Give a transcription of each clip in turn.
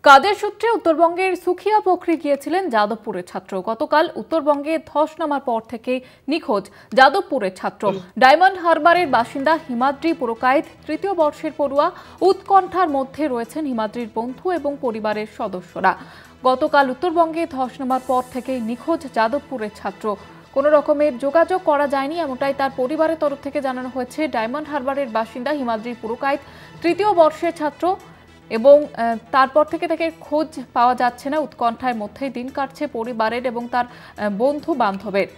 কাজের সূত্রে উত্তরবঙ্গের সুখিয়া পোখরি গিয়েছিলেন যাদবপুরের ছাত্র। গতকাল উত্তরবঙ্গে ধস নামার পর থেকে নিখোঁজ যাদবপুরের ছাত্র। ডায়মন্ড হারবারের বাসিন্দা হিমাদ্রি পুরকাইত তৃতীয় বর্ষের পড়ুয়া। উৎকণ্ঠার মধ্যে রয়েছেন হিমাদ্রির বন্ধু এবং পরিবারের সদস্যরা। গতকাল উত্তরবঙ্গে ধস নামার পর থেকে নিখোঁজ যাদবপুরের ছাত্র। কোনো রকমের যোগাযোগ করা যায়নি, এমনটাই তার পরিবারের তরফ থেকে জানানো হয়েছে। ডায়মন্ড হারবারের বাসিন্দা হিমাদ্রি পুরকাইত তৃতীয় বর্ষের ছাত্র এবং তারপর থেকে খোঁজ পাওয়া যাচ্ছে না। উৎকণ্ঠার মধ্যেই দিন কাটছে পরিবারের এবং তার বন্ধু বান্ধবের।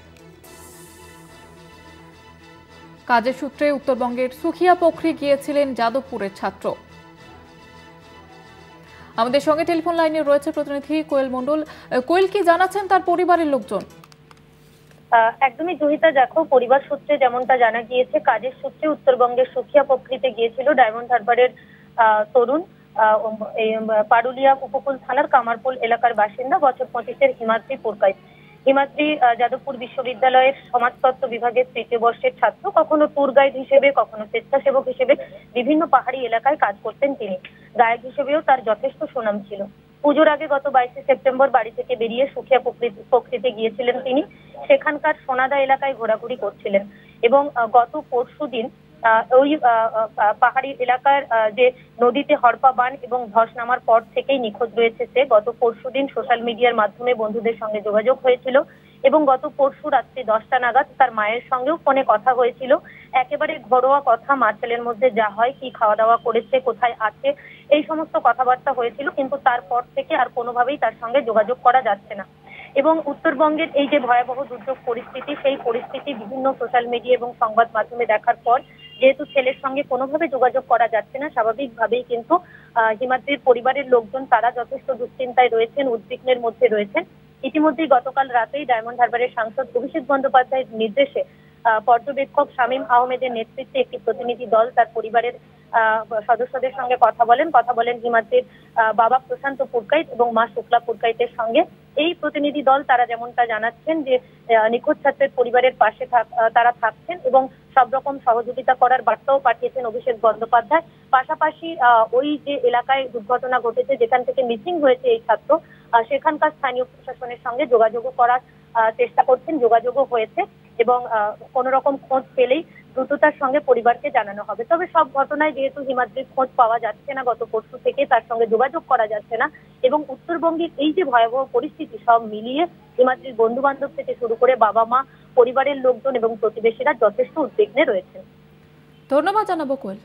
কাজের সূত্রে উত্তরবঙ্গের সুখিয়া পোখরি গিয়েছিলেন যাদবপুরের ছাত্র। আমাদের সঙ্গে টেলিফোন লাইনে রয়েছে প্রতিনিধি কোয়েল মণ্ডল। কোয়েল, কি জানাচ্ছেন তার পরিবারের লোকজন? একদমই জহিতা, দেখো, পরিবার সূত্রে যেমনটা জানা গিয়েছে, কাজের সূত্রে উত্তরবঙ্গের সুখিয়া পোখরিতে গিয়েছিল ডায়মন্ড হারবারের তরুণ, পারুলিয়া উপকূল থানার কামারপুল এলাকার বাসিন্দা বছর 25-এর হিমাদ্রি পুরকাইত। হিমাদ্রি যাদবপুর বিশ্ববিদ্যালয়ের সমাজতত্ত্ব বিভাগের তৃতীয় বর্ষের ছাত্র। কখনো ট্যুর গাইড হিসেবে, কখনো স্বেচ্ছাসেবক হিসেবে বিভিন্ন পাহাড়ি এলাকায় কাজ করতেন তিনি। গায়ক হিসেবেও তার যথেষ্ট সুনাম ছিল। পুজোর আগে গত 22শে সেপ্টেম্বর বাড়ি থেকে বেরিয়ে সুখিয়া পোখরিতে গিয়েছিলেন তিনি। সেখানকার সোনাদা এলাকায় ঘোরাঘুরি করছিলেন এবং গত পরশুদিন ওই পাহাড়ি এলাকার যে নদীতে হরপা বান এবং ধস নামার পর থেকেই নিখোঁজ রয়েছে সে। গত পরশুদিন সোশ্যাল মিডিয়ার মাধ্যমে বন্ধুদের সঙ্গে যোগাযোগ হয়েছিল এবং গত পরশু রাত্রি 10টা নাগাদ তার মায়ের সঙ্গেও ফোনে কথা হয়েছিল। একেবারে ঘরোয়া কথা, মা ছেলের মধ্যে যা হয়, কি খাওয়া দাওয়া করেছে, কোথায় আছে, এই সমস্ত কথাবার্তা হয়েছিল। কিন্তু তারপর থেকে আর কোনোভাবেই তার সঙ্গে যোগাযোগ করা যাচ্ছে না। এবং উত্তরবঙ্গের এই যে ভয়াবহ দুর্যোগ পরিস্থিতি, সেই পরিস্থিতি বিভিন্ন সোশ্যাল মিডিয়া এবং সংবাদ মাধ্যমে দেখার পর যেহেতু ছেলের সঙ্গে কোনোভাবে যোগাযোগ করা যাচ্ছে না, স্বাভাবিকভাবেই কিন্তু হিমাদ্রির পরিবারের লোকজন তারা যথেষ্ট দুশ্চিন্তায় রয়েছেন, উদ্বিগ্নের মধ্যে রয়েছেন। ইতিমধ্যেই গতকাল রাতেই ডায়মন্ড হারবারের সাংসদ অভিষেক বন্দ্যোপাধ্যায়ের নির্দেশে পর্যবেক্ষক শামীম আহমেদের নেতৃত্বে একটি প্রতিনিধি দল তার পরিবারের সদস্যদের সঙ্গে কথা বলেন হিমাদ্রির বাবা প্রশান্ত পুরকাইত এবং মা শুক্লা পুরকাইতের সঙ্গে। এই প্রতিনিধি দল তারা যেমনটা জানাচ্ছেন যে নিখোঁজ ছাত্রের পরিবারের পাশে তারা থাকছেন এবং সব রকম সহযোগিতা করার বার্তাও পাঠিয়েছেন অভিষেক বন্দ্যোপাধ্যায়। পাশাপাশি ওই যে এলাকায় দুর্ঘটনা ঘটেছে, যেখান থেকে মিসিং হয়েছে এই ছাত্র, সেখানকার স্থানীয় প্রশাসনের সঙ্গে যোগাযোগও করার চেষ্টা করছেন, যোগাযোগও হয়েছে এবং কোনো রকম খোঁজ পেলেই দ্রুততার সঙ্গে পরিবারকে জানানো হবে। তবে সব ঘটনায় যেহেতু হিমাদ্রির খোঁজ পাওয়া যাচ্ছে না, গত পরশু থেকে তার সঙ্গে যোগাযোগ করা যাচ্ছে না এবং উত্তরবঙ্গের এই যে ভয়াবহ পরিস্থিতি, সব মিলিয়ে হিমাদ্রির বন্ধু বান্ধব থেকে শুরু করে বাবা মা, পরিবারের লোকজন এবং প্রতিবেশীরা যথেষ্ট উদ্বিগ্নে রয়েছেন। ধন্যবাদ জানাবো কোয়েল।